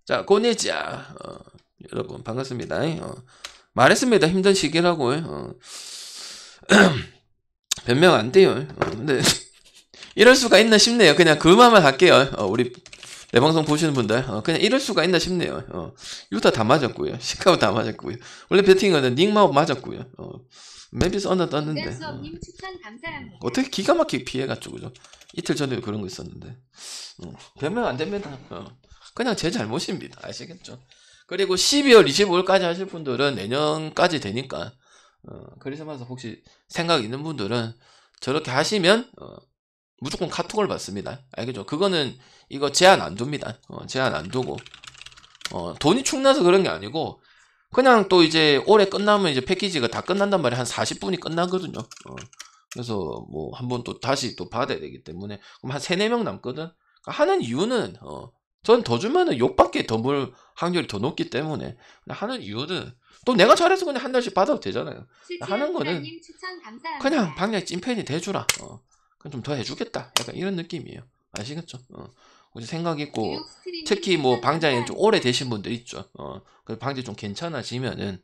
자, 고니자. 여러분, 반갑습니다. 말했습니다. 힘든 시기라고. 변명 안 돼요. 근데, 이럴 수가 있나 싶네요. 그냥 그만만 할게요. 우리, 내 방송 보시는 분들. 그냥 이럴 수가 있나 싶네요. 유타 다 맞았고요. 시카고 다 맞았고요. 원래 배팅은 닉마우 맞았고요. 메비스 언더 떴는데. 추천 감사합니다. 어떻게 기가 막히게 피해갔죠, 그죠? 이틀 전에도 그런 거 있었는데. 변명 안 됩니다. 그냥 제 잘못입니다. 아시겠죠? 그리고 12월 25일까지 하실 분들은 내년까지 되니까, 크리스마스 혹시 생각 있는 분들은 저렇게 하시면, 무조건 카톡을 받습니다. 알겠죠? 그거는 이거 제한 안 둡니다. 제한 안 두고. 돈이 축나서 그런 게 아니고, 그냥 또 이제 올해 끝나면 이제 패키지가 다 끝난단 말이에요. 한 40분이 끝나거든요. 그래서 뭐 한번 또 다시 또 받아야 되기 때문에 그럼 한 3, 4명 남거든. 하는 이유는 전 더 주면은 욕밖에 더 물 확률이 더 높기 때문에 하는 이유는 또 내가 잘해서 그냥 한 달씩 받아도 되잖아요. 하는 거는 그냥 방향 찐팬이 돼주라. 그럼 좀 더 해주겠다. 약간 이런 느낌이에요. 아시겠죠? 혹시 생각 있고 특히 뭐 방장이 좀 오래 되신 분들 있죠. 그 방지 좀 괜찮아지면은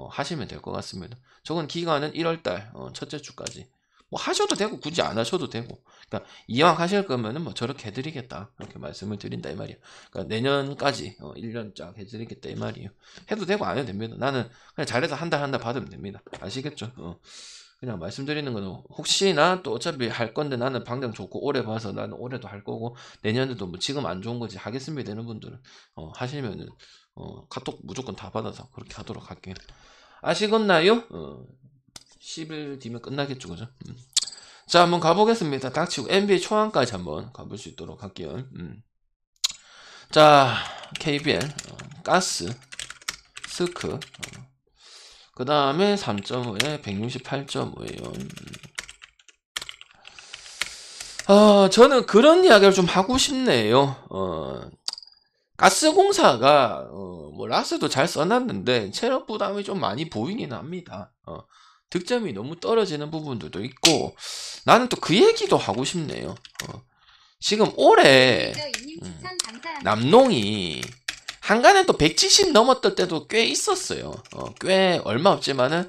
하시면 될 것 같습니다. 저건 기간은 1월달 첫째 주까지. 뭐 하셔도 되고 굳이 안 하셔도 되고. 그러니까 이왕 하실 거면은 뭐 저렇게 해드리겠다 이렇게 말씀을 드린다 이 말이에요. 그러니까 내년까지 1년 쫙 해드리겠다 이 말이에요. 해도 되고 안 해도 됩니다. 나는 그냥 잘해서 한 달 받으면 됩니다. 아시겠죠? 그냥 말씀드리는 거는 혹시나 또 어차피 할 건데 나는 방장 좋고 오래 봐서 나는 올해도 할 거고 내년에도 뭐 지금 안 좋은 거지 하겠습니다 되는 분들은 하시면은 카톡 무조건 다 받아서 그렇게 하도록 할게요. 아시겠나요? 10일 뒤면 끝나겠죠, 그죠? 자, 한번 가보겠습니다. 닥치고 NBA 초안까지 한번 가볼 수 있도록 할게요. 자, KBL 가스 스크 그 다음에 3.5에 168.5에요. 저는 그런 이야기를 좀 하고 싶네요. 가스공사가 뭐 라스도 잘 써놨는데 체력 부담이 좀 많이 보이긴 합니다. 득점이 너무 떨어지는 부분들도 있고 나는 또 그 얘기도 하고 싶네요. 지금 올해 남농이 한간에 또 170 넘었던 때도 꽤 있었어요. 꽤 얼마 없지만은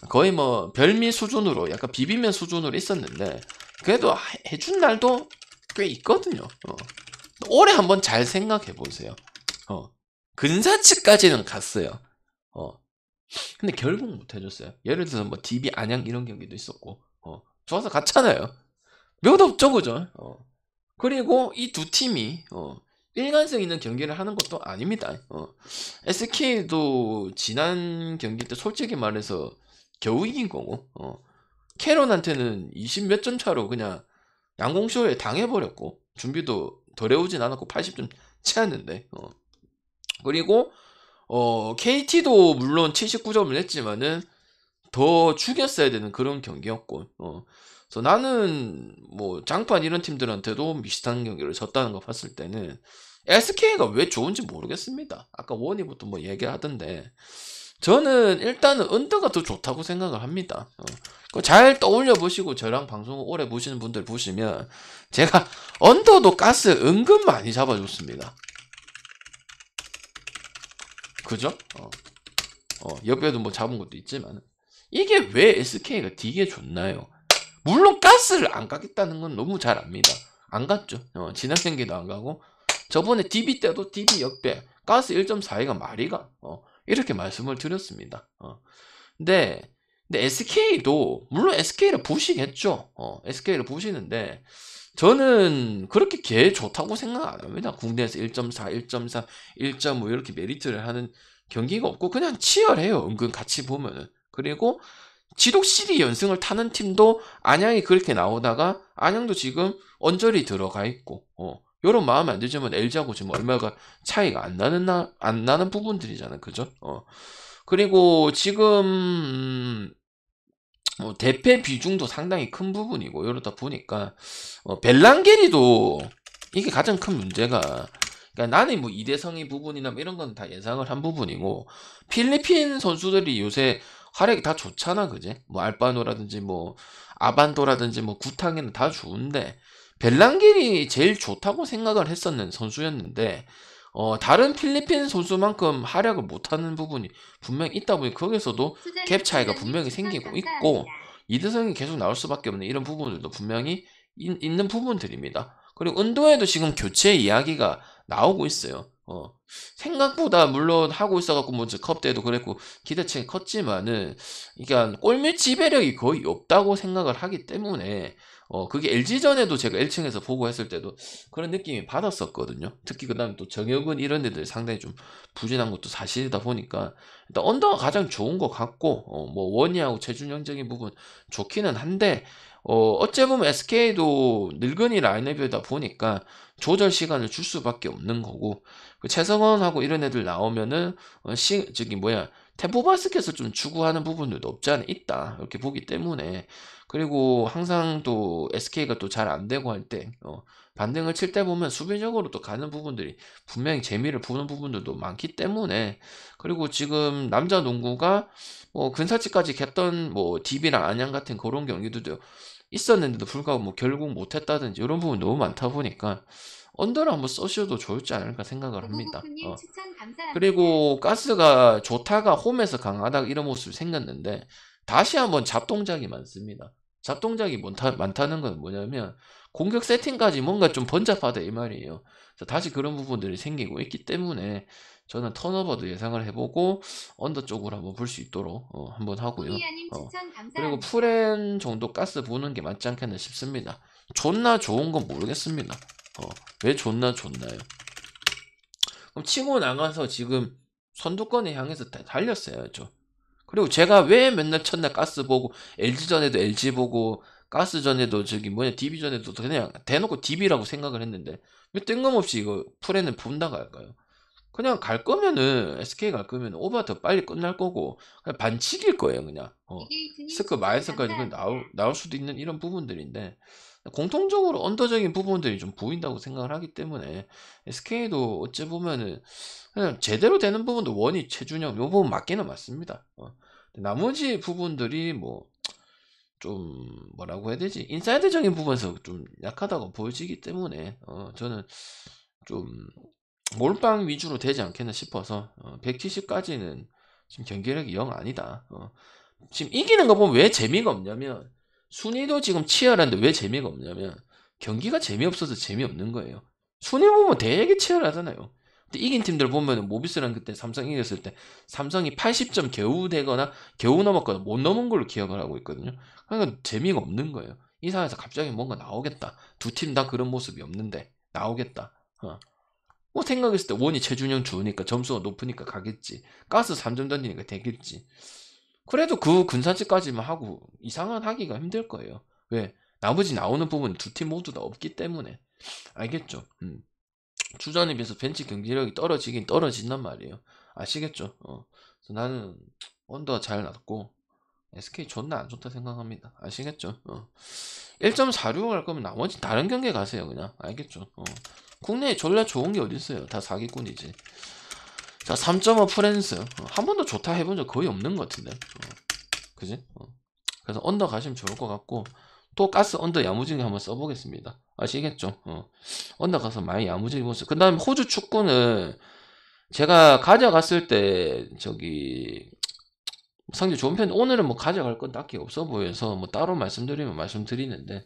거의 뭐 별미 수준으로 약간 비빔면 수준으로 있었는데 그래도 해준 날도 꽤 있거든요. 올해 한번 잘 생각해 보세요. 근사치까지는 갔어요. 근데 결국 못 해줬어요. 예를 들어서 뭐 DB 안양 이런 경기도 있었고 좋아서 갔잖아요. 몇 없죠, 그죠? 그리고 이 두 팀이 일관성 있는 경기를 하는 것도 아닙니다. SK도 지난 경기 때 솔직히 말해서 겨우 이긴 거고 캐런한테는 20 몇 점 차로 그냥 양공쇼에 당해버렸고 준비도 덜 해오진 않았고 80점 채웠는데 그리고 KT도 물론 79점을 냈지만은 더 죽였어야 되는 그런 경기였고 그래서 나는 뭐 장판 이런 팀들한테도 비슷한 경기를 졌다는 거 봤을 때는 SK가 왜 좋은지 모르겠습니다. 아까 원희부터 뭐 얘기하던데 저는 일단은 언더가 더 좋다고 생각을 합니다. 잘 떠올려 보시고 저랑 방송 오래 보시는 분들 보시면 제가 언더도 가스 은근 많이 잡아줬습니다. 그죠? 옆에도 뭐 잡은 것도 있지만 이게 왜 SK가 되게 좋나요? 물론 가스를 안 가겠다는 건 너무 잘 압니다. 안 갔죠. 지난 경기도 안 가고 저번에 DB 때도 DB 역배 가스 1.4가 말이가 이렇게 말씀을 드렸습니다. 근데 SK도 물론 SK를 부시겠죠. SK를 부시는데 저는 그렇게 개 좋다고 생각 안 합니다. 국내에서 1.4, 1.3, 1.5 이렇게 메리트를 하는 경기가 없고 그냥 치열해요. 은근 같이 보면은. 그리고 지독 시리 연승을 타는 팀도 안양이 그렇게 나오다가 안양도 지금 언저리 들어가 있고 요런 마음에 안 들지만 LG하고 지금 얼마가 차이가 안 나는 부분들이잖아요. 그죠? 그리고 지금 뭐 대패 비중도 상당히 큰 부분이고 이러다 보니까 벨랑게리도 이게 가장 큰 문제가 그러니까 나는 뭐 이대성의 부분이나 뭐 이런 건 다 예상을 한 부분이고 필리핀 선수들이 요새 활약이 다 좋잖아, 그제? 뭐 알바노라든지 뭐 아반도라든지 뭐 구탕에는 다 좋은데 벨랑게리 제일 좋다고 생각을 했었는 선수였는데 다른 필리핀 선수만큼 활약을 못하는 부분이 분명히 있다 보니 거기서도 갭 차이가 분명히 생기고 있고 이드성이 계속 나올 수밖에 없는 이런 부분들도 분명히 있는 부분들입니다. 그리고 은도에도 지금 교체 이야기가 나오고 있어요. 생각보다 물론 하고 있어갖고 뭐 컵 때도 그랬고 기대치가 컸지만은 그러니까 골밑 지배력이 거의 없다고 생각을 하기 때문에 그게 LG전에도 제가 1층에서 보고 했을 때도 그런 느낌이 받았었거든요. 특히 그 다음에 또 정혁은 이런 애들 상당히 좀 부진한 것도 사실이다 보니까 일단 언더가 가장 좋은 것 같고 뭐 원희하고 최준영적인 부분 좋기는 한데 어째 보면 SK도 늙은이 라인업이다 보니까 조절 시간을 줄 수밖에 없는 거고 최성원하고 이런 애들 나오면은 템포 바스켓을 좀 추구하는 부분들도 없지 않아 있다 이렇게 보기 때문에 그리고 항상 또 SK가 또 잘 안 되고 할 때 반등을 칠 때 보면 수비적으로 또 가는 부분들이 분명히 재미를 보는 부분들도 많기 때문에 그리고 지금 남자 농구가 뭐 근사치까지 했던 뭐 DB랑 안양 같은 그런 경기들도 있었는데도 불구하고 뭐 결국 못했다든지 이런 부분이 너무 많다 보니까 언더를 한번 써셔도 좋을지 않을까 생각을 합니다. 부부부님 추천 감사합니다. 그리고 가스가 좋다가 홈에서 강하다 이런 모습이 생겼는데 다시 한번 잡동작이 많습니다. 잡동작이 많다는 건 뭐냐면 공격 세팅까지 뭔가 좀 번잡하다 이 말이에요. 그래서 다시 그런 부분들이 생기고 있기 때문에 저는 턴오버도 예상을 해보고 언더 쪽으로 한번 볼 수 있도록 한번 하고요. 호미야님 추천 감사합니다. 그리고 프렌 정도 가스 보는 게 맞지 않겠나 싶습니다. 좋나 좋은 건 모르겠습니다. 왜 좋나요? 그럼 치고 나가서 지금 선두권에 향해서 달렸어야죠. 그리고 제가 왜 맨날 첫날 가스 보고 LG전에도 LG 보고 가스전에도 DB전에도 그냥 대놓고 DB라고 생각을 했는데 왜 뜬금없이 이거 프렌을 본다고 할까요? 그냥 갈 거면은 SK 갈 거면 오버가 더 빨리 끝날 거고 그냥 반칙일 거예요 그냥 스크 마이너스까지 나올 수도 있는 이런 부분들인데 공통적으로 언더적인 부분들이 좀 보인다고 생각을 하기 때문에 SK도 어찌 보면은 그냥 제대로 되는 부분도 원희 최준영 요 부분 맞기는 맞습니다. 나머지 부분들이 뭐 좀 뭐라고 해야 되지 인사이드적인 부분에서 좀 약하다고 보여지기 때문에 저는 좀 몰빵 위주로 되지 않겠나 싶어서 170까지는 지금 경기력이 영 아니다. 지금 이기는 거 보면 왜 재미가 없냐면 순위도 지금 치열한데 왜 재미가 없냐면 경기가 재미없어서 재미없는 거예요. 순위 보면 되게 치열하잖아요. 근데 이긴 팀들 보면 모비스랑 그때 삼성 이겼을 때 삼성이 80점 겨우 되거나 겨우 넘었거나 못 넘은 걸로 기억을 하고 있거든요. 그러니까 재미가 없는 거예요. 이 상황에서 갑자기 뭔가 나오겠다. 두 팀 다 그런 모습이 없는데 나오겠다. 뭐 생각했을 때 원이 최준영 주니까 점수가 높으니까 가겠지. 가스 3점 던지니까 되겠지. 그래도 그 근사치까지만 하고 이상은 하기가 힘들 거예요. 왜? 나머지 나오는 부분 두 팀 모두 다 없기 때문에. 알겠죠? 주전에 비해서 벤치 경기력이 떨어지긴 떨어진단 말이에요. 아시겠죠? 그래서 나는 언더 잘 났고 SK 존나 안 좋다 생각합니다. 아시겠죠? 1.46 할 거면 나머지 다른 경기에 가세요 그냥. 알겠죠? 국내에 졸라 좋은 게 어딨어요. 다 사기꾼이지. 자, 3.5 프랜스. 한 번도 좋다 해본 적 거의 없는 것 같은데. 그지? 그래서 언더 가시면 좋을 것 같고, 또 가스 언더 야무지게 한번 써보겠습니다. 아시겠죠? 언더 가서 많이 야무지게 보세요. 그 다음에 호주 축구는 제가 가져갔을 때, 상대 좋은 편, 오늘은 뭐 가져갈 건 딱히 없어 보여서 뭐 따로 말씀드리면 말씀드리는데,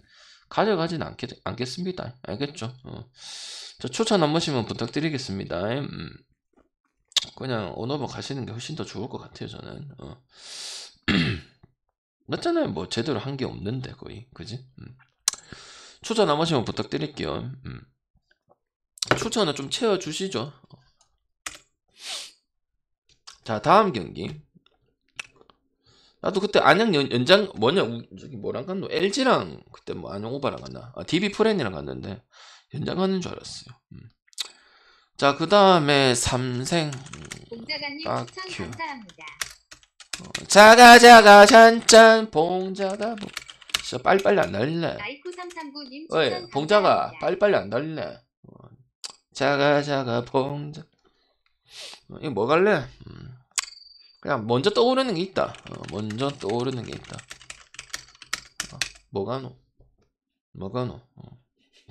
가져가진 않겠습니다. 알겠죠? 저 추천 한 번씩만 부탁드리겠습니다. 그냥 언어버 가시는 게 훨씬 더 좋을 것 같아요, 저는. 맞잖아요. 뭐 제대로 한 게 없는데 거의, 그지? 추천 한 번씩만 부탁드릴게요. 추천을 좀 채워주시죠. 자, 다음 경기. 나도 그때 안양 연장 뭐랑 갔노? LG랑 그때 뭐 안양 오바랑 갔나? DB 프렌이랑 갔는데 연장 가는 줄 알았어요. 자, 그 다음에 삼생 봉자가님 추천 감사합니다. 자가 잔짠 봉자가 진짜 빨리빨리 안 달리네. 나이쿠 339님 어이, 추천 봉자가 감사합니다. 빨리빨리 안 달리네. 자가 봉자. 이거 뭐 갈래? 그냥 먼저 떠오르는 게 있다. 먼저 떠오르는 게 있다. 뭐가노?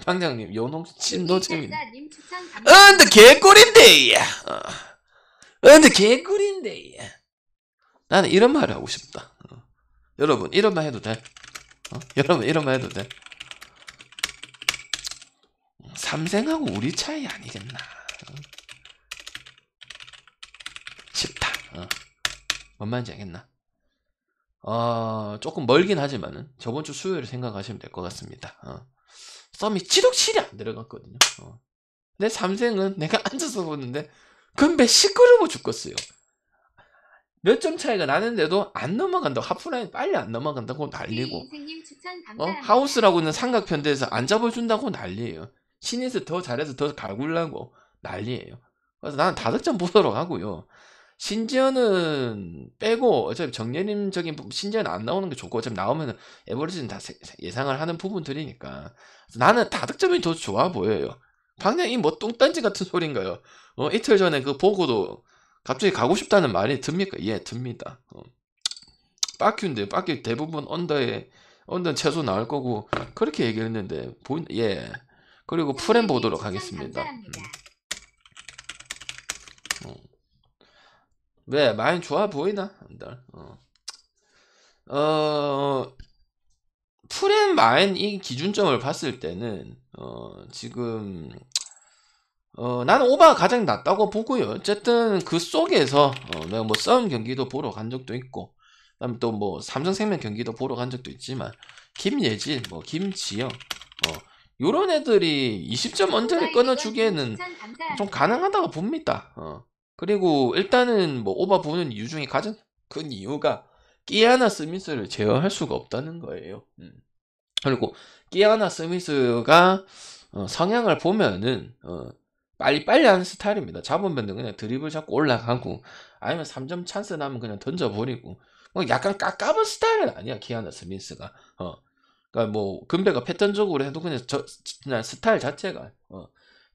방장님 요놈 찐도 재밌네. 님 추천 감사합니다. 근데 개꿀인데 근데 개꿀인데 나는 이런 말을 하고 싶다. 여러분 이런 말 해도 돼? 여러분 이런 말 해도 돼? 삼생하고 우리 차이 아니겠나 싶다. 뭔 말인지 알겠나? 조금 멀긴 하지만은 저번 주 수요일을 생각하시면 될 것 같습니다. 썸이 지독실이 안 들어갔거든요. 내 삼생은 내가 앉아서 보는데 금배 시끄러워 죽겠어요. 몇 점 차이가 나는데도 안 넘어간다고, 하프라인 빨리 안 넘어간다고 난리고, 인생님 추천 감사합니다. 하우스라고 있는 삼각편대에서 안 잡아준다고 난리예요. 신인스 더 잘해서 더 갈구려고 난리예요. 그래서 나는 다득점 보도록 하고요. 신지현은 빼고, 어차피 정예림적인 신지현 안 나오는 게 좋고, 어차피 나오면 에버리지는 다 예상을 하는 부분들이니까. 나는 다득점이 더 좋아 보여요. 방향이 뭐 똥딴지 같은 소린가요? 이틀 전에 그 보고도 갑자기 가고 싶다는 말이 듭니까? 예, 듭니다. 빠큐인데, 빠큐 대부분 언더는 최소 나올 거고, 그렇게 얘기했는데, 예. 그리고 프렘 보도록 하겠습니다. 왜? 많이 좋아 보이나? 프렘 마인 이 기준점을 봤을 때는, 지금, 나는 오바가 가장 낫다고 보고요. 어쨌든 그 속에서 내가 뭐 싸움 경기도 보러 간 적도 있고, 그다음에 또 뭐 삼성생명 경기도 보러 간 적도 있지만, 김예진, 뭐 김지영, 요런 애들이 20점 언저리 끊어주기에는 좀 가능하다고 봅니다. 그리고 일단은 뭐 오바 보는 이유 중에 가장 큰 이유가 끼아나 스미스를 제어할 수가 없다는 거예요. 그리고 끼아나 스미스가 성향을 보면은 빨리빨리 하는 스타일입니다. 잡으면 그냥 드리블 잡고 올라가고, 아니면 3점 찬스 나면 그냥 던져버리고, 뭐 약간 깝깝한 스타일은 아니야, 키아나 스미스가. 그러니까 뭐 금배가 패턴적으로 해도 그냥 스타일 자체가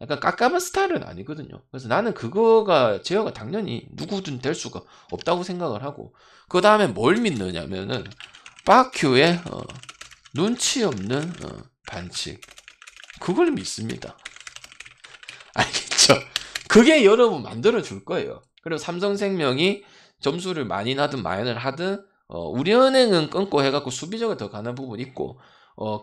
약간 깝깝한 스타일은 아니거든요. 그래서 나는 그거가 제어가 당연히 누구든 될 수가 없다고 생각을 하고, 그 다음에 뭘 믿느냐면은 빠큐의 눈치 없는 반칙, 그걸 믿습니다. 알겠죠? 그게 여러분 만들어줄 거예요. 그리고 삼성생명이 점수를 많이 나든 마이너를 하든, 우리은행은 끊고 해갖고 수비적으로 더 가는 부분이 있고,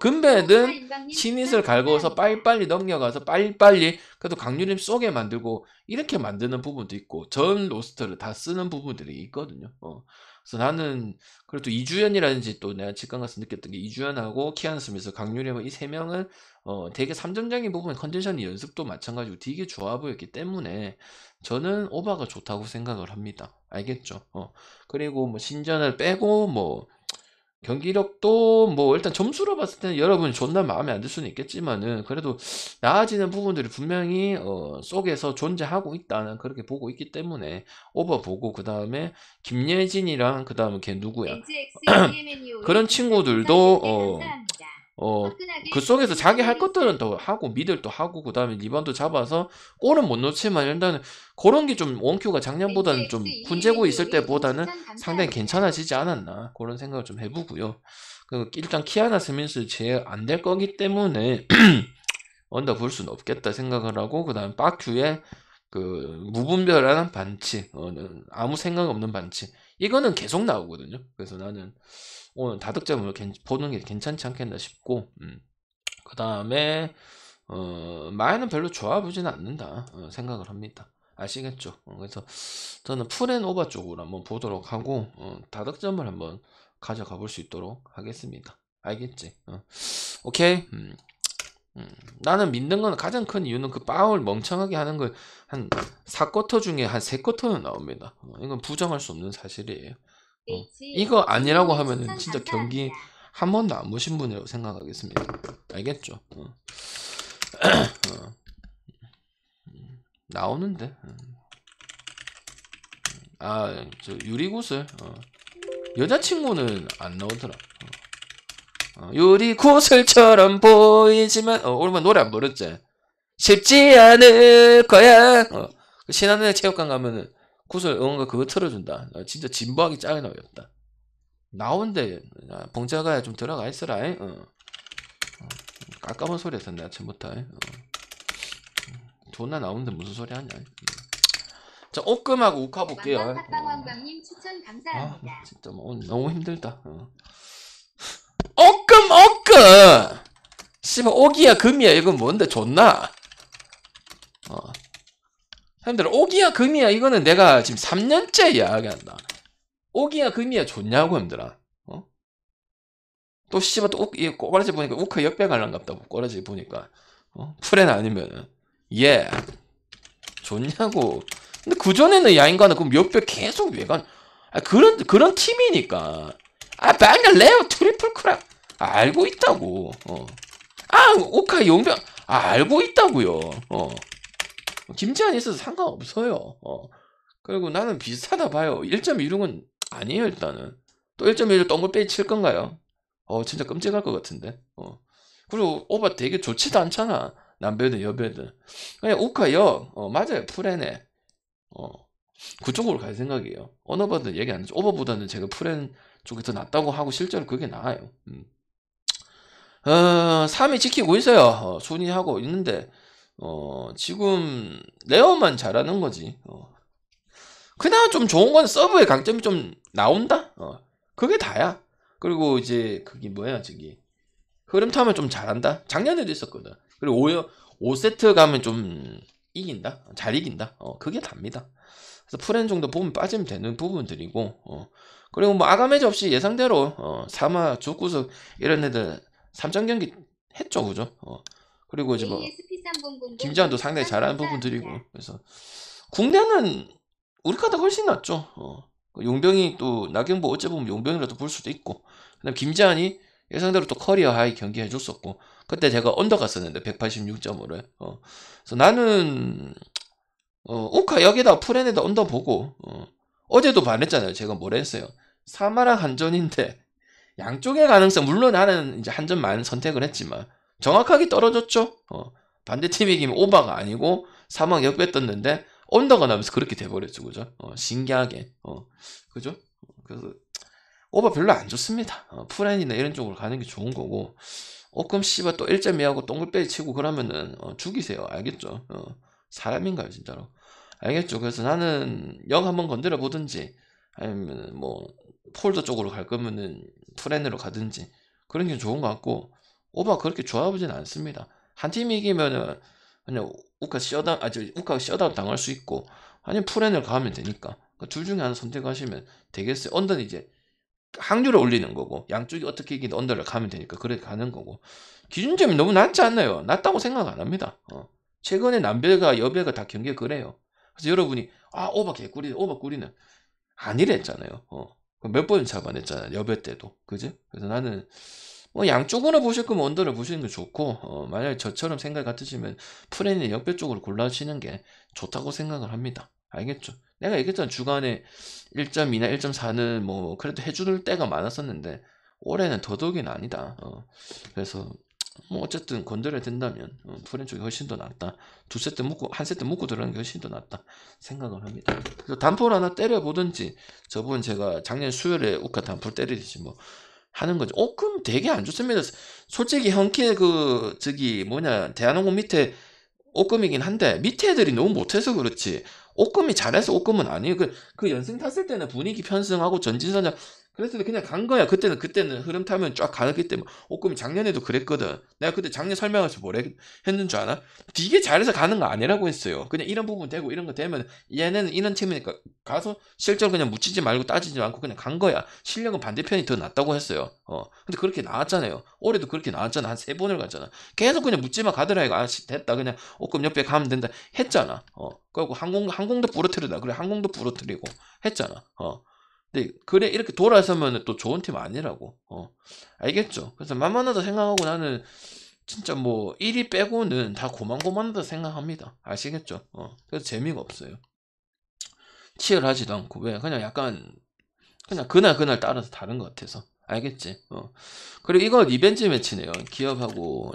금배는 신잇을 갈고서 빨리빨리 넘겨가서 빨리빨리 그래도 강유림 쏘게 만들고 이렇게 만드는 부분도 있고, 전 로스터를 다 쓰는 부분들이 있거든요. 그래서 나는 그래도 이주연이라든지, 또 내가 직관 가서 느꼈던 게 이주연하고 키아나 스미스, 강유림 이 세 명은 되게 3점장인 부분 컨디션 연습도 마찬가지고 되게 좋아 보였기 때문에 저는 오바가 좋다고 생각을 합니다. 알겠죠? 그리고 뭐 신전을 빼고 뭐 경기력도 뭐 일단 점수로 봤을 때는 여러분이 존나 마음에 안 들 수는 있겠지만은 그래도 나아지는 부분들이 분명히 속에서 존재하고 있다는 그렇게 보고 있기 때문에 오버 보고, 그 다음에 김예진이랑 그 다음에 걔 누구야? 그런 친구들도 그 속에서 자기 할 것들은 더 하고 미들도 하고, 그 다음에 리바운드 잡아서 골은 못 놓지만 일단은 그런 게 좀 원큐가 작년보다는 좀 훈제고 있을 때보다는 상당히 괜찮아지지 않았나, 그런 생각을 좀 해보고요. 일단 키아나 스미스 제어 안 될 거기 때문에 언더 볼 수는 없겠다 생각을 하고, 그 다음 빠큐의 그 무분별한 반칙, 아무 생각 없는 반칙, 이거는 계속 나오거든요. 그래서 나는 오늘 다득점을 보는 게 괜찮지 않겠나 싶고, 그 다음에 마이는 별로 좋아 보지는 않는다 생각을 합니다. 아시겠죠? 그래서 저는 풀앤 오버 쪽으로 한번 보도록 하고, 다득점을 한번 가져가 볼 수 있도록 하겠습니다. 알겠지? 오케이. 나는 믿는 건 가장 큰 이유는 그 파울 멍청하게 하는 걸 한 4쿼터 중에 한 3쿼터는 나옵니다. 이건 부정할 수 없는 사실이에요. 이거 아니라고 하면은 진짜 경기 한 번도 안 보신 분이라고 생각하겠습니다. 알겠죠? 나오는데. 저 유리구슬 여자친구는 안 나오더라. 유리구슬처럼 보이지만 오랜만에 노래 안 부르지? 쉽지 않을 거야. 신한은행 체육관 가면은 구슬 응원가 그거 틀어준다. 진짜 진부하기 짱이 나오겠다. 나온대. 봉자가야 좀 들어가 있어라. 깜깜한 소리 했었네 아침부터. 존나 나오는데 무슨 소리 하냐. 자, 옥금하고 욱화 볼게요. 왕왕 추천 감사합니다. 진짜 뭐 오늘 너무 힘들다. 옥금! 씨발 옥이야 금이야 이건 뭔데 좋나? 사람들 옥이야 금이야 이거는 내가 지금 3년째 이야기한다. 옥이야 금이야 좋냐고 힘들어. 또 씨발 또 꼬라지 보니까 우카 역배 갈란갑다. 꼬라지 보니까 프렌 아니면은 예 좋냐고. 근데 그 전에는 야인가는 그럼 역배 계속 왜 간? 그런 팀이니까. 방금 레오 트리플 크락 알고 있다고. 우카 용병 알고 있다고요. 김지한이 있어서 상관없어요. 그리고 나는 비슷하다 봐요. 1.16은 아니에요 일단은. 또 1.16 동글빼기 칠 건가요? 진짜 끔찍할 것 같은데. 그리고 오바 되게 좋지도 않잖아. 남배든 여배든. 그냥 우카역 맞아요. 프렌에. 그쪽으로 갈 생각이에요. 어느보다는 얘기 안 하죠. 오버보다는 제가 프렌 쪽이 더 낫다고 하고 실제로 그게 나아요. 3위 지키고 있어요. 순위하고 있는데 지금 레어만 잘하는 거지. 그나마 좀 좋은 건 서브의 강점이 좀 나온다. 그게 다야. 그리고 이제 그게 뭐야 저기 흐름 타면 좀 잘한다. 작년에도 있었거든. 그리고 5세트 가면 좀 이긴다. 잘 이긴다. 그게 답니다. 그래서 프렌 정도 보면 빠지면 되는 부분들이고 그리고 뭐 아가메즈 없이 예상대로 사마 주구석 이런 애들 3점 경기 했죠, 그죠? 그리고 이제 뭐 김지한도 상당히 잘하는 부분들이고 그래서 국내는 우리 카드가 훨씬 낫죠. 용병이 또 나경보 어째 보면 용병이라도 볼 수도 있고 그다음 김지한이 예상대로 또 커리어 하이 경기 해줬었고 그때 제가 언더 갔었는데 186점으로 그래서 나는 우카 여기다 프렌에다 언더 보고 어제도 말했잖아요. 제가 뭐라 했어요. 사마랑 한전인데 양쪽의 가능성 물론 나는 이제 한전만 선택을 했지만 정확하게 떨어졌죠. 반대팀이 이기면 오바가 아니고 사망 역배 떴는데 언더가 나면서 그렇게 돼버렸죠. 그죠? 신기하게 그죠? 그래서 오바 별로 안 좋습니다. 프렌이나 이런 쪽으로 가는 게 좋은 거고 오금 씨발 또 1.2하고 동글빼기 치고 그러면은 죽이세요. 알겠죠? 사람인가요 진짜로? 알겠죠? 그래서 나는 영 한번 건드려 보든지 아니면 뭐 폴더 쪽으로 갈 거면은 프렌으로 가든지 그런 게 좋은 것 같고 오바 그렇게 좋아 보진 않습니다. 한 팀이 이기면은 그냥 우카 셧다운 당할 수 있고 아니면 프렌을 가면 되니까 둘 중에 하나 선택하시면 되겠어요. 언더는 이제 확률을 올리는 거고 양쪽이 어떻게 이기든 언더를 가면 되니까 그렇게 가는 거고 기준점이 너무 낮지 않나요? 낮다고 생각 안 합니다. 최근에 남배가 여배가 다 경기가 그래요. 그래서 여러분이 오바 개꿀이네 오바 꿀이네 아니랬잖아요. 몇 번 잡아냈잖아요. 여배 때도 그지? 그래서 나는 뭐 양쪽으로 보실 거면 언더를 보시는 게 좋고 만약에 저처럼 생각 같으시면 프렌의 역배 쪽으로 골라주시는 게 좋다고 생각을 합니다. 알겠죠? 내가 얘기했잖아. 주간에 1.2나 1.4는 뭐 그래도 해줄 때가 많았었는데 올해는 더더욱이는 아니다. 그래서 뭐 어쨌든 건드려야 된다면 프렌 쪽이 훨씬 더 낫다. 한 세트 묶고 들어가는 게 훨씬 더 낫다 생각을 합니다. 그래서 단풀 하나 때려보든지 저번 제가 작년 수요일에 우카 단풀 때리듯이 뭐 하는 거죠. 그럼 되게 안 좋습니다. 솔직히 현키 대한항공 밑에 오금이긴 한데 밑에 애들이 너무 못해서 그렇지 오금이 잘해서 오금은 아니에요. 그 연승 탔을 때는 분위기 편승하고 전진선장 그랬을 때 그냥 간 거야. 그때는 흐름 타면 쫙 가기 때문에 오금이 작년에도 그랬거든. 내가 그때 작년 설명해서 뭐라 했는 줄 알아? 되게 잘해서 가는 거 아니라고 했어요. 그냥 이런 부분 되고 이런 거 되면 얘네는 이런 팀이니까 가서 실제로 그냥 묻히지 말고 따지지 않고 그냥 간 거야. 실력은 반대편이 더 낫다고 했어요. 근데 그렇게 나왔잖아요. 올해도 그렇게 나왔잖아. 한 3번을 갔잖아. 계속 그냥 묻지마 가더라 이거 됐다 그냥 오금 옆에 가면 된다 했잖아. 그리고 항공도 부러뜨리다 그래 항공도 부러뜨리고 했잖아. 근데 그래 이렇게 돌아서면 또 좋은 팀 아니라고. 알겠죠? 그래서 만만하다 생각하고 나는 진짜 뭐 1위 빼고는 다 고만고만하다 생각합니다. 아시겠죠? 그래서 재미가 없어요. 치열하지도 않고 왜 그냥 약간 그냥 그날 따라서 다른 것 같아서. 알겠지? 그리고 이거 리벤지 매치네요. 기업하고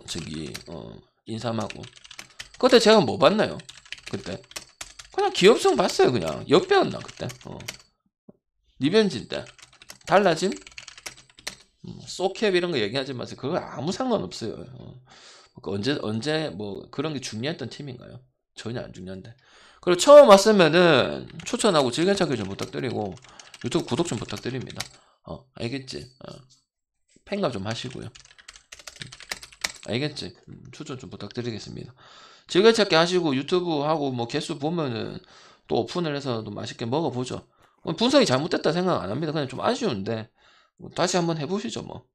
인삼하고. 그때 제가 뭐 봤나요? 그때 그냥 기업성 봤어요. 그냥 역배였나 그때. 리벤지 때 달라짐? 소캡 이런 거 얘기하지 마세요. 그거 아무 상관없어요. 그 언제 뭐 그런 게 중요했던 팀인가요? 전혀 안 중요한데. 그리고 처음 왔으면은 추천하고 즐겨찾기 좀 부탁드리고 유튜브 구독 좀 부탁드립니다. 알겠지? 팬가 좀 하시고요. 알겠지? 추천 좀 부탁드리겠습니다. 즐겨찾기 하시고 유튜브 하고 뭐 개수 보면은 또 오픈을 해서 또 맛있게 먹어보죠. 분석이 잘못됐다 생각 안 합니다. 그냥 좀 아쉬운데 다시 한번 해보시죠 뭐.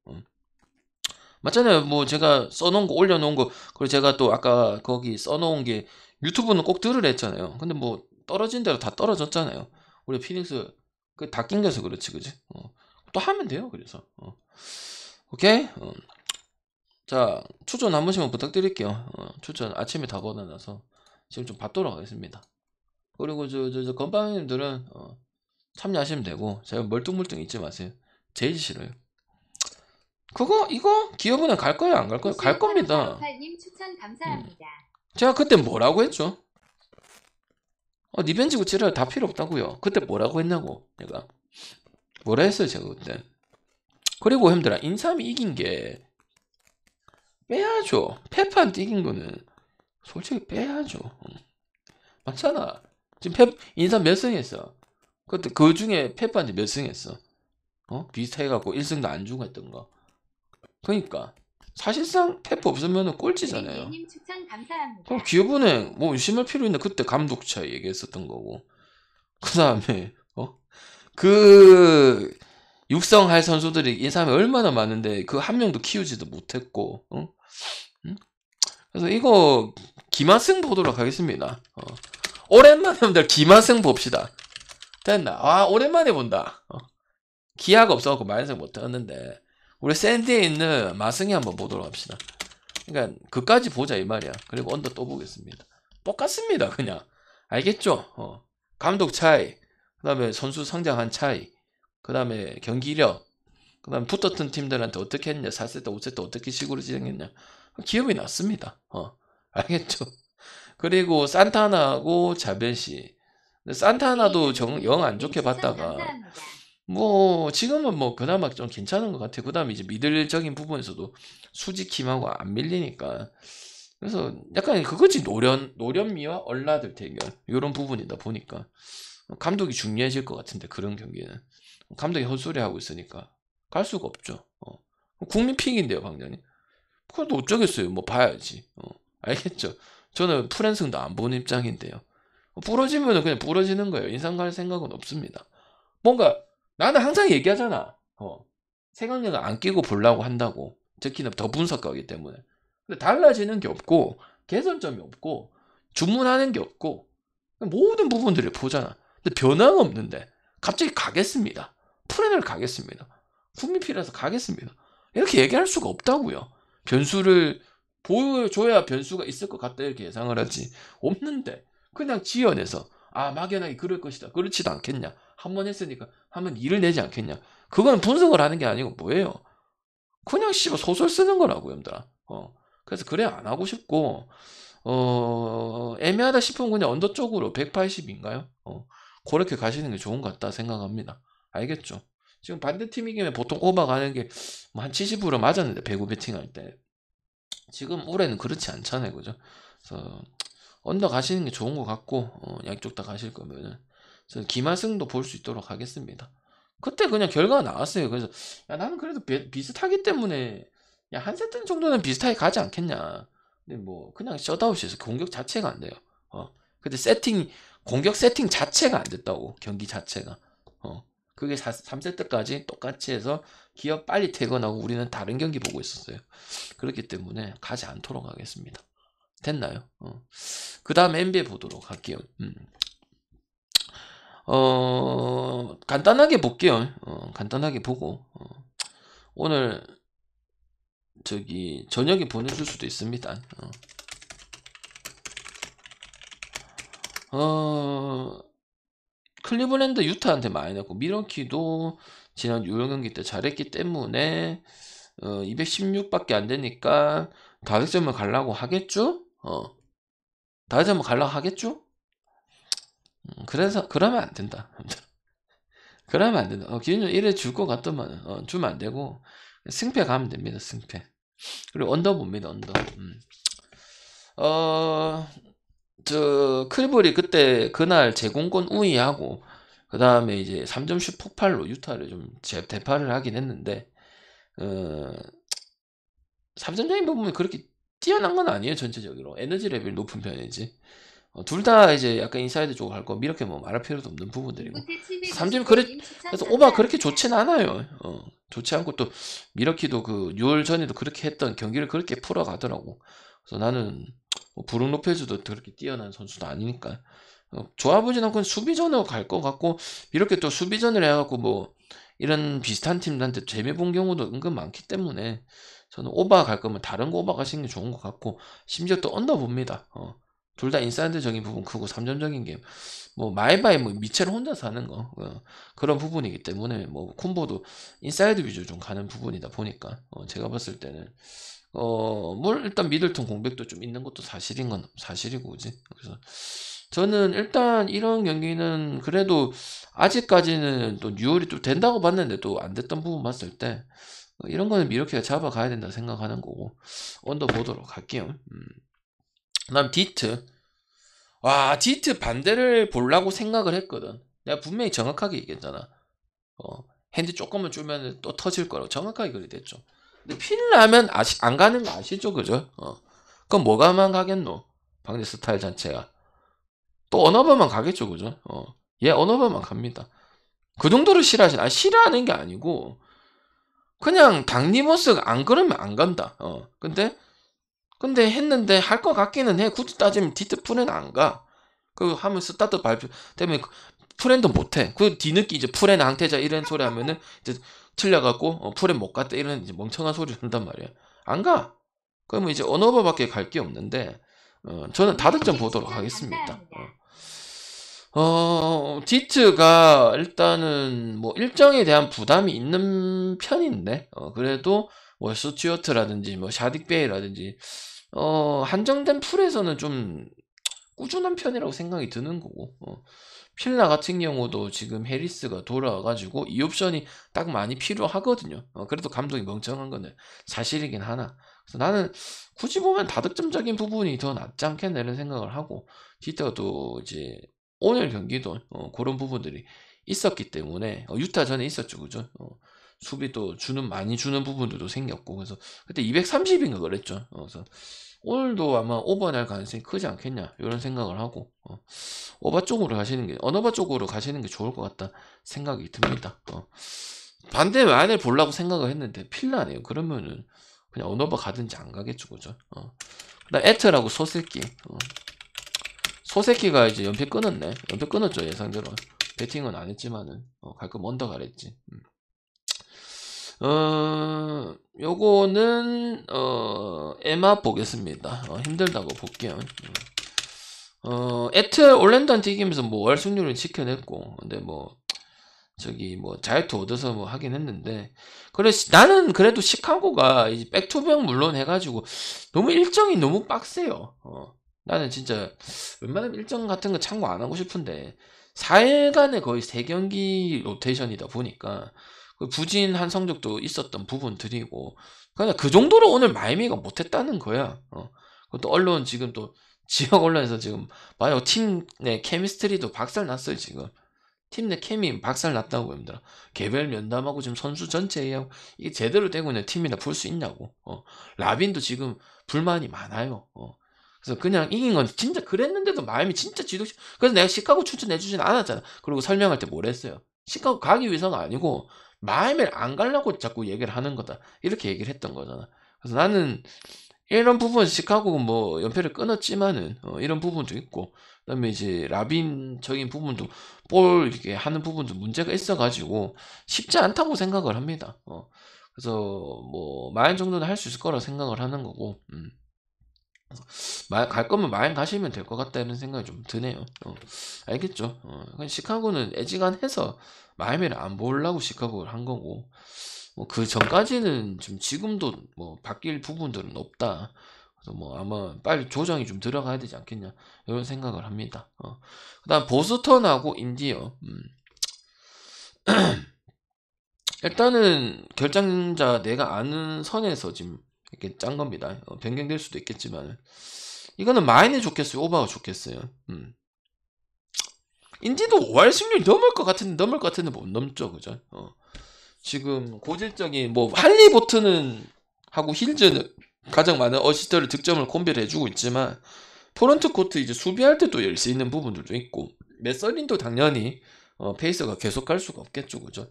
맞잖아요. 뭐 제가 써놓은 거 올려놓은 거 그리고 제가 또 아까 거기 써놓은 게 유튜브는 꼭 들으라 했잖아요. 근데 뭐 떨어진 대로 다 떨어졌잖아요. 우리 피닉스 그 다 낑겨서 그렇지 그지? 또 하면 돼요. 그래서 오케이. 자 추천 한 번씩만 부탁드릴게요. 추천 아침에 다 걸어놔서 지금 좀 받도록 하겠습니다. 그리고 저 건빵님들은 참여하시면 되고 제가 멀뚱멀뚱 잊지 마세요. 제일 싫어요. 이거 기업은행 갈 거예요? 안 갈 거예요? 갈 겁니다. 님 추천 감사합니다. 제가 그때 뭐라고 했죠? 리벤지 구치를 다 필요 없다고요. 그때 뭐라고 했냐고 내가 뭐라 했어요 제가 그때. 그리고 형들아 인삼이 이긴 게 빼야죠. 페프한테 이긴 거는 솔직히 빼야죠. 맞잖아. 지금 인삼 몇 승 했어? 그때 그 중에 페프한테 몇 승 했어? 비슷해갖고 1승도 안 주고 했던 거. 그러니까 사실상 페프 없으면 꼴찌잖아요. 님 추천 감사합니다. 그럼 기업은행 뭐 심할 필요 있나? 그때 감독 차이 얘기했었던 거고. 그 다음에 그 육성할 선수들이 인삼이 얼마나 많은데 그 한 명도 키우지도 못했고. 응? 그래서 이거 기마승 보도록 하겠습니다. 오랜만에 여러분들 기마승 봅시다. 됐나? 오랜만에 본다. 기아가 없어갖고 말승 못했는데 우리 샌디에 있는 마승이 한번 보도록 합시다. 그러니까 그까지 보자 이 말이야. 그리고 언더 또 보겠습니다. 똑같습니다 그냥. 알겠죠? 감독 차이, 그 다음에 선수 성장한 차이, 그 다음에 경기력, 그 다음에 붙었던 팀들한테 어떻게 했냐, 4세트 5세트 어떻게 식으로 진행했냐. 기업이 났습니다. 알겠죠? 그리고 산타나하고 자벤시. 산타나도 영 안 좋게 봤다가 뭐 지금은 뭐 그나마 좀 괜찮은 것 같아요. 그 다음에 이제 미들적인 부분에서도 수지킴하고 안 밀리니까. 그래서 약간 그거지 노련미와 얼라들 대결 이런 부분이다 보니까 감독이 중요해질 것 같은데 그런 경기는 감독이 헛소리 하고 있으니까 갈 수가 없죠. 국민 픽인데요 방장님. 그래도 어쩌겠어요. 뭐 봐야지. 알겠죠? 저는 프랜승도 안 보는 입장인데요. 부러지면 그냥 부러지는 거예요. 인상 갈 생각은 없습니다. 뭔가 나는 항상 얘기하잖아. 생각력을 안 끼고 보려고 한다고. 특히나 더 분석하기 때문에. 근데 달라지는 게 없고 개선점이 없고 주문하는 게 없고 모든 부분들을 보잖아. 근데 변화가 없는데 갑자기 가겠습니다. 프렌을 가겠습니다. 국민필에서 가겠습니다. 이렇게 얘기할 수가 없다고요. 변수를 보여줘야 변수가 있을 것 같다 이렇게 예상을 하지. 없는데 그냥 지연해서 막연하게 그럴 것이다. 그렇지도 않겠냐. 한 번 했으니까 한번 일을 내지 않겠냐. 그건 분석을 하는 게 아니고 뭐예요. 그냥 씨발 소설 쓰는 거라고 여러분들아. 그래서 그래 안 하고 싶고 애매하다 싶으면 그냥 언더 쪽으로 180인가요? 그렇게 가시는 게 좋은 것 같다 생각합니다. 알겠죠? 지금 반대팀 이기면 보통 오버 가는 게 한 70% 맞았는데 배구 배팅할 때 지금 올해는 그렇지 않잖아요. 그죠? 그래서 언더 가시는 게 좋은 것 같고 양쪽 다 가실 거면은 그래서 기마승도 볼 수 있도록 하겠습니다. 그때 그냥 결과가 나왔어요. 그래서 야 나는 그래도 비슷하기 때문에 야 한 세트 정도는 비슷하게 가지 않겠냐. 근데 뭐 그냥 셧아웃이어서 공격 자체가 안 돼요. 근데 공격 세팅 자체가 안 됐다고. 경기 자체가. 그게 3세트까지 똑같이 해서 기업 빨리 퇴근하고 우리는 다른 경기 보고 있었어요. 그렇기 때문에 가지 않도록 하겠습니다. 됐나요? 그 다음 NBA 보도록 할게요. 간단하게 볼게요. 간단하게 보고 오늘 저녁에 보내줄 수도 있습니다. 클리블랜드 유타한테 많이 났고 밀워키도 지난 6월 경기 때 잘했기 때문에 216밖에 안 되니까 다득점을 가려고 하겠죠? 다득점을 가려고 하겠죠? 그래서 그러면 안 된다. 그러면 안 된다. 기준은 1회 줄 것 같더만 주면 안 되고 승패 가면 됩니다. 승패. 그리고 언더 봅니다. 언더. 저 클볼이 그날 제공권 우위하고 그 다음에 이제 3점슛 폭발로 유타를 좀 대파를 하긴 했는데 3점적인 부분이 그렇게 뛰어난 건 아니에요. 전체적으로 에너지 레벨 높은 편이지. 둘 다 이제 약간 인사이드 쪽으로 할 거 이렇게 뭐 말할 필요도 없는 부분들이고 3점 그래서 오바 그렇게 좋진 않아요. 좋지 않고 또 미러키도 그 6월 전에도 그렇게 했던 경기를 그렇게 풀어가더라고. 그래서 나는 뭐 브룩 로페즈도 그렇게 뛰어난 선수도 아니니까 좋아 보진 않고 수비전으로 갈 것 같고 이렇게 또 수비전을 해갖고 뭐 이런 비슷한 팀들한테 재미 본 경우도 은근 많기 때문에 저는 오바 갈 거면 다른 거 오바 가시는 게 좋은 것 같고 심지어 또 언더 봅니다. 둘 다 인사이드적인 부분 크고 3점적인 게 뭐 마이바이 뭐 미첼 혼자 사는 거 그런 부분이기 때문에 뭐 콤보도 인사이드 위주로 좀 가는 부분이다 보니까 제가 봤을 때는 뭘 일단 미들턴 공백도 좀 있는 것도 사실인 건 사실이고 그지. 그래서 저는 일단 이런 경기는 그래도 아직까지는 또 6월이 또 된다고 봤는데 또 안 됐던 부분 봤을 때 이런 거는 미러키가 잡아가야 된다 생각하는 거고 언더 보도록 할게요. 그다음 디트. 와 디트 반대를 보려고 생각을 했거든. 내가 분명히 정확하게 얘기했잖아. 핸드 조금만 줄면 또 터질 거라고 정확하게 그리 됐죠. 근데 필라면 안 가는 거 아시죠, 그죠? 그럼 뭐가만 가겠노? 방제 스타일 자체가 또 언어버만 가겠죠, 그죠? 얘 언어버만 갑니다. 그 정도로 싫어하시나? 싫어하는 게 아니고 그냥 당리머스 안 그러면 안 간다. 근데 했는데 할 것 같기는 해. 굳이 따지면 디트 풀엔 안 가. 그 하면 스타트 발표 때문에 풀엔도 못해. 그 뒤늦게 이제 풀엔 항태자 이런 소리 하면은 이제 틀려갖고 풀엔 못 갔다 이런 이제 멍청한 소리 한단 말이야. 안 가. 그러면 이제 언어버밖에 갈 게 없는데 저는 다득점 보도록 하겠습니다. 디트가 일단은 뭐 일정에 대한 부담이 있는 편인데 그래도 뭐 스튜어트라든지 뭐 샤딕베이라든지 한정된 풀에서는 좀 꾸준한 편이라고 생각이 드는 거고 필라 같은 경우도 지금 해리스가 돌아와가지고 이 옵션이 딱 많이 필요하거든요. 그래도 감독이 멍청한 거는 사실이긴 하나. 그래서 나는 굳이 보면 다득점적인 부분이 더 낫지 않겠나 이런 생각을 하고 디트가 또 이제 오늘 경기도 그런 부분들이 있었기 때문에 유타 전에 있었죠, 그죠? 수비도 많이 주는 부분들도 생겼고 그래서 그때 230인가 그랬죠. 그래서 오늘도 아마 오버 날 가능성이 크지 않겠냐 이런 생각을 하고 오버 쪽으로 가시는 게 언어버 쪽으로 가시는 게 좋을 것 같다 생각이 듭니다. 반대 안을 보려고 생각을 했는데 필라네요. 그러면은 그냥 언어버 가든지 안 가겠죠, 그죠? 그다음 에트라고 소새끼. 소새끼가 이제 연패 끊었네. 연패 끊었죠, 예상대로. 배팅은 안 했지만은 갈 거면 언더 가랬지. 요거는 에마 보겠습니다. 힘들다고 볼게요. 에트 올랜도한테 이기면서 뭐 월승률을 지켜냈고 근데 뭐 저기 뭐 자유투 얻어서 뭐 하긴 했는데 그래 나는 그래도 시카고가 이제 백투백 물론 해가지고 너무 일정이 너무 빡세요. 나는 진짜 웬만하면 일정 같은 거 참고 안 하고 싶은데 4일간에 거의 3경기 로테이션이다 보니까 부진한 성적도 있었던 부분들이고 그냥 그 정도로 오늘 마이애미가 못했다는 거야. 그것도 언론 지금 또 지역 언론에서 지금 만약 팀 내 케미스트리도 박살났어요. 지금 팀 내 케미 박살났다고 합니다. 개별 면담하고 지금 선수 전체에 이게 제대로 되고 있는 팀이나 볼 수 있냐고. 라빈도 지금 불만이 많아요. 그래서 그냥 이긴 건 진짜 그랬는데도 마이애미 진짜 지독시. 그래서 내가 시카고 추천해주진 않았잖아. 그리고 설명할 때 뭘 했어요? 시카고 가기 위해서가 아니고 마이애미를 안 가려고 자꾸 얘기를 하는 거다. 이렇게 얘기를 했던 거잖아. 그래서 나는 이런 부분 시카고 뭐 연패를 끊었지만은 이런 부분도 있고 그다음에 이제 라빈적인 부분도 볼 이렇게 하는 부분도 문제가 있어가지고 쉽지 않다고 생각을 합니다. 그래서 뭐 마인 정도는 할 수 있을 거라 생각을 하는 거고. 갈 거면 마인 가시면 될 것 같다 이런 생각이 좀 드네요. 알겠죠? 시카고는 애지간해서 마이애미를 안 보려고 시카고를 한 거고 뭐 그 전까지는 좀 지금도 뭐 바뀔 부분들은 없다. 그래서 뭐 아마 빨리 조정이 좀 들어가야 되지 않겠냐 이런 생각을 합니다. 그다음 보스턴하고 인디어. 일단은 결정자 내가 아는 선에서 지금 이렇게 짠 겁니다. 변경될 수도 있겠지만 이거는 마인이 좋겠어요, 오버가 좋겠어요. 인디도 5할 승률이 넘을 것 같은데 못 넘죠, 그죠? 지금 고질적인 뭐 할리보트는 하고 힐즈는 가장 많은 어시스트를 득점을 콤비를 해주고 있지만 프론트 코트 이제 수비할 때 또 열 수 있는 부분들도 있고 메서린도 당연히 페이스가 계속 갈 수가 없겠죠, 그죠?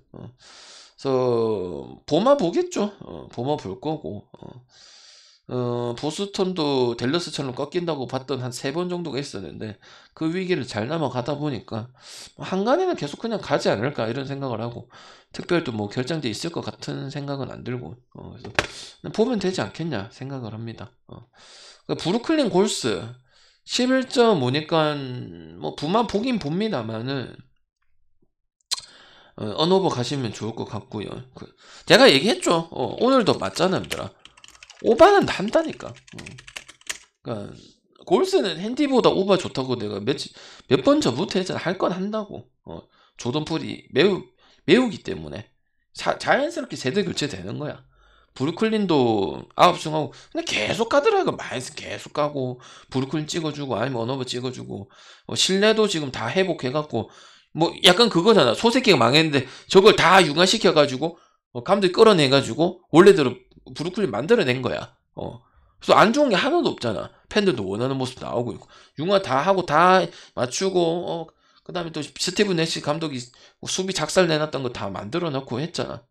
그래서 보마 보겠죠. 보마 볼 거고 보스턴도 댈러스처럼 꺾인다고 봤던 한 3번 정도가 있었는데 그 위기를 잘 넘어가다 보니까 한간에는 계속 그냥 가지 않을까 이런 생각을 하고 특별히 또 뭐 결정돼 있을 것 같은 생각은 안 들고 그래서 그냥 보면 되지 않겠냐 생각을 합니다. 브루클린 골스 11.5니까 뭐 부만 보긴 봅니다만은 언오버 가시면 좋을 것 같고요. 제가 얘기했죠. 오늘도 맞잖아, 얘들아. 오바는 한다니까. 그러니까 골스는 핸디보다 오바 좋다고 내가 몇 번 전부터 했잖아. 할 건 한다고. 조던풀이 매우기 때문에 자연스럽게 세대 교체되는 거야. 브루클린도 아웃승하고 근데 계속 가더라고. 마이스 계속 가고 브루클린 찍어주고 아니면 언어버 찍어주고 신뢰도 지금 다 회복해갖고 뭐 약간 그거잖아. 소새끼가 망했는데 저걸 다 융화시켜가지고 감독이 끌어내가지고 원래대로 브루클린 만들어낸 거야. 그래서 안 좋은 게 하나도 없잖아. 팬들도 원하는 모습 나오고 있고 융화 다 하고 다 맞추고 그 다음에 또 스티븐 내시 감독이 수비 작살 내놨던 거 다 만들어 놓고 했잖아.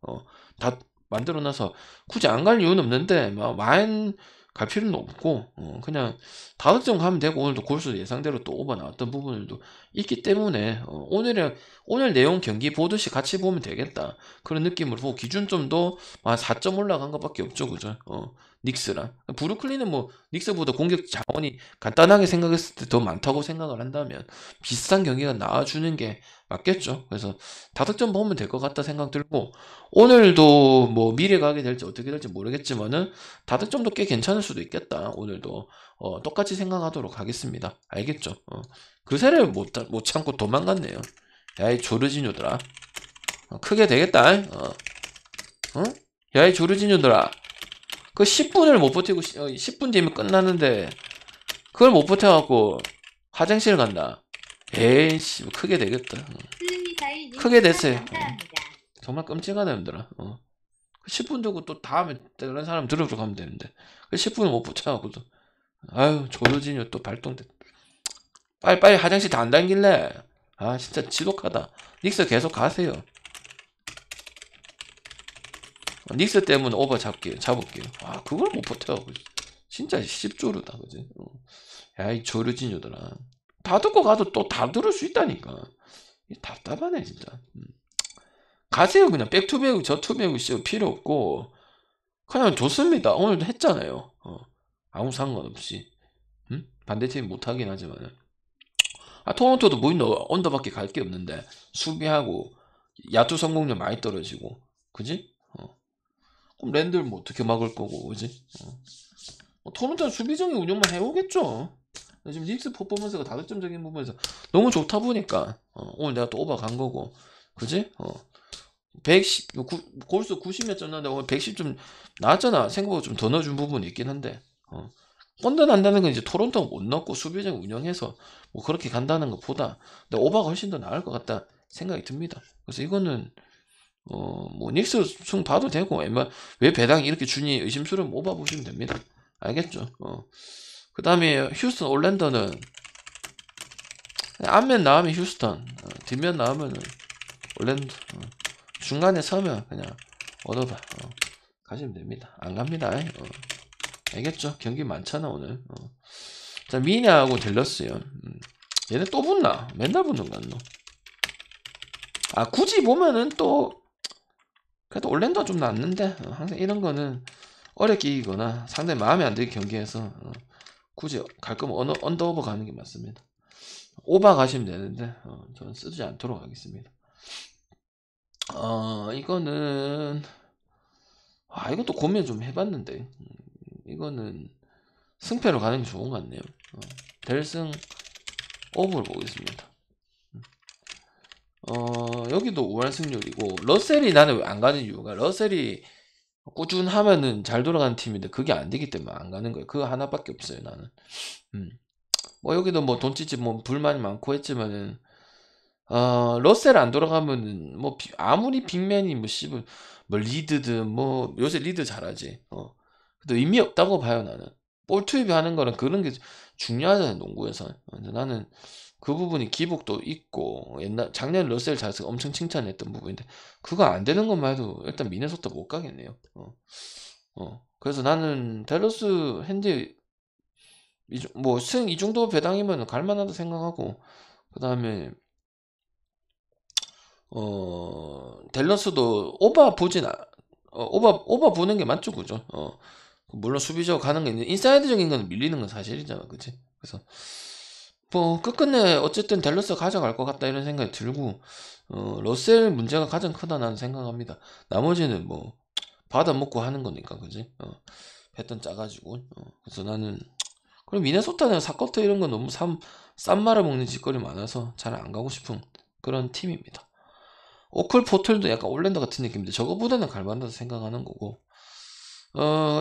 다 만들어 놔서 굳이 안 갈 이유는 없는데 마인 갈 필요는 없고 그냥 5점 가면 되고 오늘도 골수 예상대로 또 오버 나왔던 부분들도 있기 때문에 오늘 내용 경기 보듯이 같이 보면 되겠다 그런 느낌으로 보고 기준점도 4점 올라간 것밖에 없죠, 그죠? 닉스랑 브루클린은 뭐 닉스보다 공격 자원이 간단하게 생각했을 때 더 많다고 생각을 한다면 비슷한 경기가 나와주는 게 맞겠죠. 그래서 5점 보면 될 것 같다 생각 들고 오늘도 뭐 미래 가게 될지 어떻게 될지 모르겠지만은 5점도 꽤 괜찮을 수도 있겠다. 오늘도 똑같이 생각하도록 하겠습니다. 알겠죠? 그새를 못 참고 도망갔네요. 야이 조르지뉴들아, 크게 되겠다. 야이 조르지뉴들아, 그 10분을 못 버티고 10분 뒤면 끝나는데 그걸 못 버텨갖고 화장실 간다. 에이씨, 크게 되겠다. 크게 됐어요. 정말 끔찍하네, 얘들아. 10분 두고 또 다음에 다른 사람 들어줘 가면 되는데 그 10분을 못 버텨갖고도 아유 조르지뉴 또 발동됐. 빨리 화장실 다 안 당길래. 아 진짜 지독하다. 닉스 계속 가세요. 닉스 때문에 오버 잡을게요. 아 그걸 못 버텨. 진짜 씹조르다, 그지? 야이 조르지뉴들아, 다 듣고 가도 또 다 들을 수 있다니까. 답답하네 진짜. 가세요. 그냥 백투백이고 저투백이고 필요 없고 그냥 좋습니다. 오늘도 했잖아요. 아무 상관없이. 반대팀이 못하긴 하지만 토론토도 무인도 언더밖에 갈 게 없는데 수비하고 야투 성공률 많이 떨어지고, 그지? 그럼 랜들 뭐 어떻게 막을 거고, 그지? 토론토는 수비적인 운영만 해오겠죠. 지금 닉스 퍼포먼스가 다득점적인 부분에서 너무 좋다 보니까 오늘 내가 또 오버 간 거고, 그지? 110 골수 90몇 점 나는데 오늘 110 좀 나왔잖아. 생각보다 좀 더 넣어준 부분이 있긴 한데 펀드 난다는 건 이제 토론토가 못 넣고 수비적 운영해서 뭐 그렇게 간다는 것보다 근데 오버가 훨씬 더 나을 것 같다 생각이 듭니다. 그래서 이거는 뭐 닉스 승 봐도 되고 왜 배당이 이렇게 주니 의심스러우면 오버 보시면 됩니다. 알겠죠? 그 다음에 휴스턴 올랜도는 앞면 나오면 휴스턴, 뒷면 나오면은 올랜도, 중간에 서면 그냥 얻어봐. 가시면 됩니다. 안 갑니다. 알겠죠? 경기 많잖아 오늘. 자, 미냐하고 댈러스요. 얘네 또 붙나? 맨날 붙는 거 같노? 굳이 보면은 또 그래도 올랜도가 좀 낫는데 항상 이런 거는 어렵게 이기거나 상대 마음에 안 들게 경기에서 굳이 갈 거면 언더오버 가는 게 맞습니다. 오버 가시면 되는데 저는 쓰지 않도록 하겠습니다. 이거는 이것도 고민 좀 해봤는데 이거는 승패로 가는 게 좋은 것 같네요. 델승 오버를 보겠습니다. 여기도 5할 승률이고, 러셀이 나는 왜 안 가는 이유가, 러셀이 꾸준하면은 잘 돌아가는 팀인데, 그게 안 되기 때문에 안 가는 거예요. 그거 하나밖에 없어요, 나는. 뭐, 여기도 뭐, 돈찌찌 뭐, 불만이 많고 했지만은, 러셀 안 돌아가면은, 뭐, 아무리 빅맨이 뭐, 씨발, 뭐, 리드든, 뭐, 요새 리드 잘하지. 근데 의미 없다고 봐요, 나는. 볼 투입하는 거는 그런 게 중요하잖아요, 농구에서. 근데 나는 그 부분이 기복도 있고, 작년 러셀 잘해서 엄청 칭찬했던 부분인데, 그거 안 되는 것만 해도 일단 미네소타 못 가겠네요. 그래서 나는 댈러스 핸드, 뭐, 이 정도 배당이면 갈만하다 생각하고, 그 다음에, 댈러스도 오바 보는 게 맞죠, 그죠? 물론 수비적으로 가는 게 있는데, 인사이드적인 건 밀리는 건 사실이잖아, 그치? 그래서, 뭐, 끝끝내, 어쨌든 댈러스 가져갈 것 같다, 이런 생각이 들고, 러셀 문제가 가장 크다, 나는 생각합니다. 나머지는 뭐, 받아먹고 하는 거니까, 그지? 패턴 짜가지고. 그래서 나는, 그리고 미네소타는 사커터 이런 거 너무 쌈 말아먹는 짓거리 많아서 잘 안 가고 싶은 그런 팀입니다. 오클 포털도 약간 올랜더 같은 느낌인데 저거보다는 갈만하다 생각하는 거고,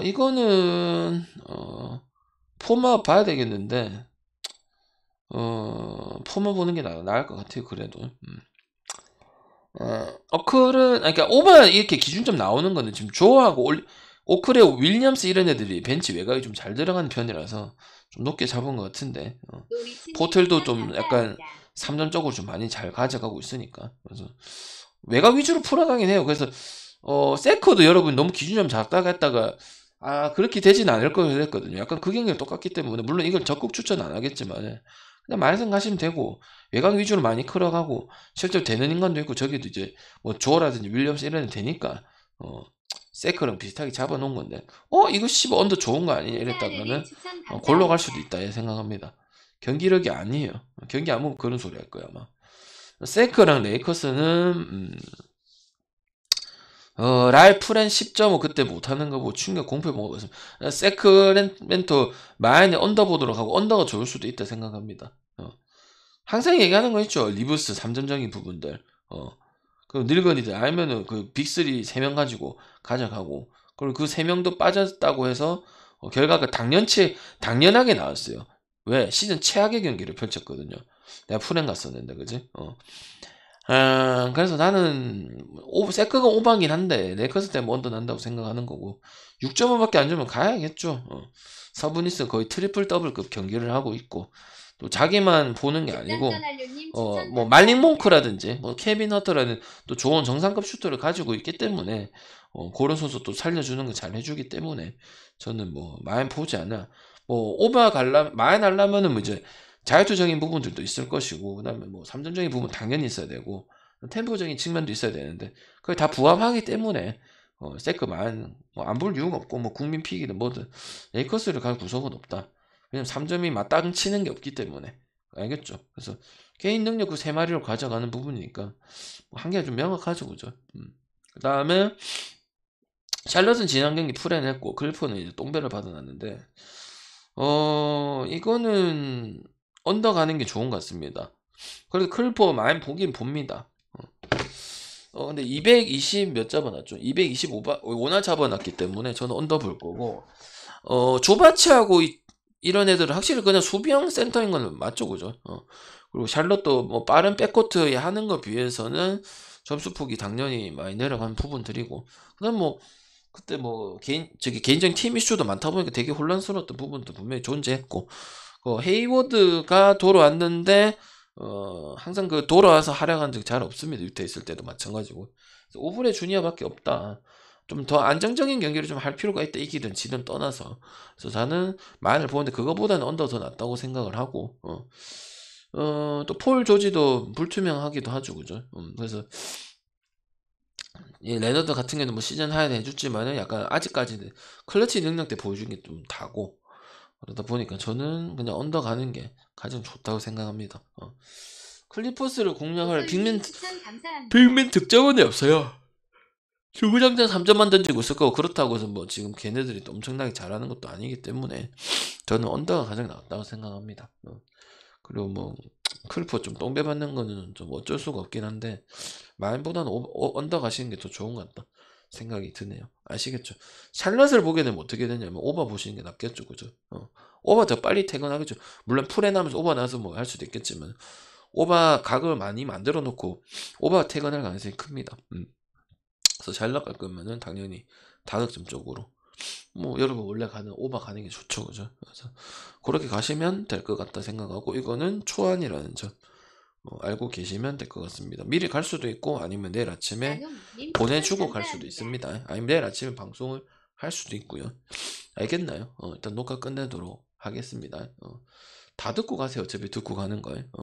이거는 포마 봐야 되겠는데, 포마 보는 게 나을 것 같아요. 그래도. 오클은, 그러니까 오바 이렇게 기준점 나오는 거는 지금 조하고 오클의 윌리엄스 이런 애들이 벤치 외곽이 좀 잘 들어가는 편이라서 좀 높게 잡은 것 같은데, 포틀도 좀 약간 3점적으로 좀 많이 잘 가져가고 있으니까. 그래서 외곽 위주로 풀어가긴 해요. 그래서 세커도 여러분 너무 기준점 작다가 했다가 그렇게 되진 않을 거 그랬거든요. 약간 그 경기랑 똑같기 때문에 물론 이걸 적극 추천 안 하겠지만 그냥 말씀 가시면 되고, 외곽 위주로 많이 끌어가고 실제로 되는 인간도 있고, 저기도 이제 뭐 조어라든지 윌리엄스 이런 애 되니까 세커랑 비슷하게 잡아놓은 건데, 이거 씨발 언더 좋은 거 아니냐 이랬다가는 골로 갈 수도 있다 생각합니다. 경기력이 아니에요. 경기 안 보면 그런 소리 할 거야 아마. 세커랑 레이커스는 라이프렌 10.5 그때 못하는 거 뭐 충격 공포 먹어봤습니다. 세크렌멘토 마인에 언더보드로 가고 언더가 좋을 수도 있다 생각합니다. 항상 얘기하는 거 있죠. 리브스 3점적인 부분들. 그 늙은이들 알면은 그 빅3 3명 가지고 가져가고, 그리고 그 3명도 빠졌다고 해서 결과가 당연하게 나왔어요. 왜? 시즌 최악의 경기를 펼쳤거든요. 내가 풀엔 갔었는데, 그지? 그래서 나는 세크가 오방이긴 한데 레이커스 때문에 언더 난다고 생각하는 거고, 6.5밖에 안 주면 가야겠죠. 서브니스 거의 트리플 더블급 경기를 하고 있고, 또 자기만 보는 게 아니고 뭐 말링 몽크라든지 뭐 케빈 허터라는 또 좋은 정상급 슈터를 가지고 있기 때문에 그런 선수 또 살려주는 거 잘 해주기 때문에 저는 뭐 많이 보지 않아. 뭐 많이 하려면은 뭐 이제 자유투적인 부분들도 있을 것이고, 그 다음에 뭐 3점적인 부분 당연히 있어야 되고, 템포적인 측면도 있어야 되는데, 그게 다 부합하기 때문에, 세크만, 뭐, 안 볼 이유가 없고, 뭐, 국민 픽이든 뭐든, 레이커스를 갈 구석은 없다. 왜냐면 3점이 맞땅 치는 게 없기 때문에. 알겠죠? 그래서, 개인 능력 그 3마리로 가져가는 부분이니까, 뭐 한계가 좀 명확하죠, 그죠? 그 다음에, 샬럿은 지난 경기 풀해냈고, 클리퍼는 이제 똥배를 받아놨는데, 이거는, 언더 가는 게 좋은 것 같습니다. 그래도 클리퍼 많이 보긴 봅니다. 근데 220 몇 잡아놨죠? 225나 잡아놨기 때문에 저는 언더 볼 거고, 조바치하고 이런 애들은 확실히 그냥 수비형 센터인 건 맞죠, 그죠? 그리고 샬럿도 뭐 빠른 백코트에 하는 거 비해서는 점수폭이 당연히 많이 내려간 부분들이고, 그다음 뭐 그때 뭐 개인적인 팀 이슈도 많다 보니까 되게 혼란스러웠던 부분도 분명히 존재했고, 헤이워드가 돌아왔는데 항상 그 돌아와서 활약한 적 잘 없습니다. 유태 있을 때도 마찬가지고. 오브레 주니어밖에 없다. 좀 더 안정적인 경기를 좀 할 필요가 있다. 이기든 지든 떠나서. 그래서 저는 많이 보는데 그거보다는 언더 더 낫다고 생각을 하고, 또 폴 조지도 불투명하기도 하죠, 그죠? 그래서 이 레너드 같은 경우는 뭐 시즌 하이에 해줬지만은 약간 아직까지는 클러치 능력 때 보여준 게 좀 다고, 그러다 보니까 저는 그냥 언더 가는 게 가장 좋다고 생각합니다. 클리퍼스를 공략할 빅맨 득점원이 없어요. 주구장창 3점만 던지고 있을 거고, 그렇다고 해서 뭐 지금 걔네들이 또 엄청나게 잘하는 것도 아니기 때문에 저는 언더가 가장 낫다고 생각합니다. 그리고 뭐 클리퍼 좀 똥배 받는 거는 좀 어쩔 수가 없긴 한데 마인보다는 언더 가시는 게 더 좋은 것 같다 생각이 드네요. 아시겠죠? 샬럿을 보게 되면 어떻게 되냐면 오버 보시는 게 낫겠죠, 그죠? 오버 더 빨리 퇴근하겠죠. 물론 풀에 나면서 오버 나서 뭐 할 수도 있겠지만 오버 각을 많이 만들어 놓고 오버 퇴근할 가능성이 큽니다. 그래서 샬럿 갈 거면은 당연히 다득점 쪽으로 뭐 여러분 원래 가는 오버 가는 게 좋죠, 그죠? 그래서 그렇게 가시면 될 것 같다 생각하고 이거는 초안이라는 점 알고 계시면 될 것 같습니다. 미리 갈 수도 있고 아니면 내일 아침에 나눔님 보내주고 추천 갈 수도 감사합니다. 있습니다. 아니면 내일 아침에 방송을 할 수도 있고요. 알겠나요? 일단 녹화 끝내도록 하겠습니다. 다 듣고 가세요. 어차피 듣고 가는 거예요.